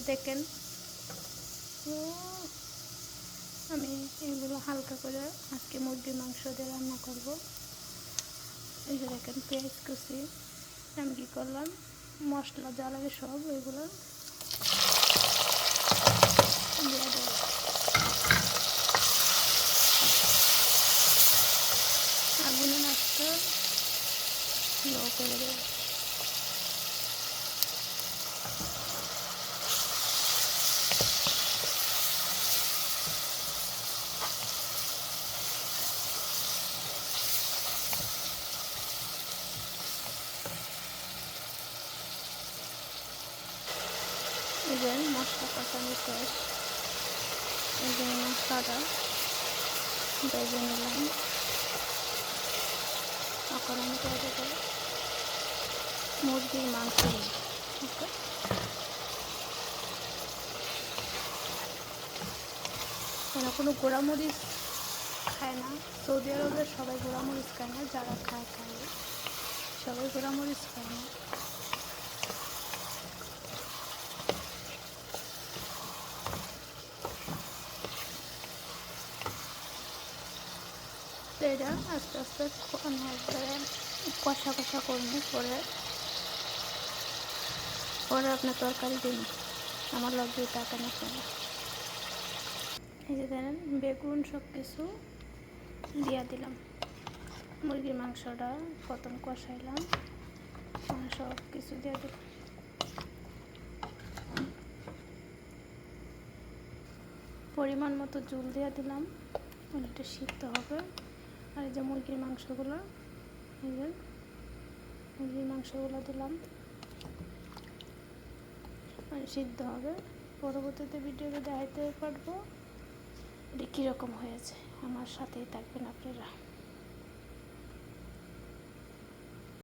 দেখেন আমি এগুলো হালকা করে আজকে মুরগির মাংস দিয়ে রান্না করব। এই যে দেখেন পেঁয়াজ কুচি, আমি কী করলাম, মশলা যা লাগে সব এগুলো দিয়ে দেবো। আগুনের আঁচটা লো করে দেবো। এই যে মশলা কষানো শেষ, এই যে মশলাটা ভেজে নিলাম। এখন আমি করে দেবো মুরগির মাংস। ওকে, এখানে কোনো গোড়ামরিচ খায় না, সৌদি আরবের সবাই গোড়ামরিচ খায় না, যারা খায় খায়, সবাই গোড়ামরিচ খায় না। তো এটা আস্তে আস্তে কষা কষা করবো, পরে আপনার তরকারি দিন, আমার লগে তাকান আপনারা। এই যে ধরেন বেগুন সব কিছু দিয়া দিলাম, মুরগির মাংসটা প্রথম কষাইলাম, সব কিছু দিয়ে দিলাম। পরিমাণ মতো জল দিয়ে দিলাম, এটা সিদ্ধ হবে। আর এই যে মুরগির মাংসগুলো, এই যে মুরগির মাংসগুলো দিলাম, সিদ্ধ হবে। পরবর্তীতে ভিডিওতে দেখাইতে পারবো এটা কীরকম হয়েছে, আমার সাথেই থাকবেন আপনারা।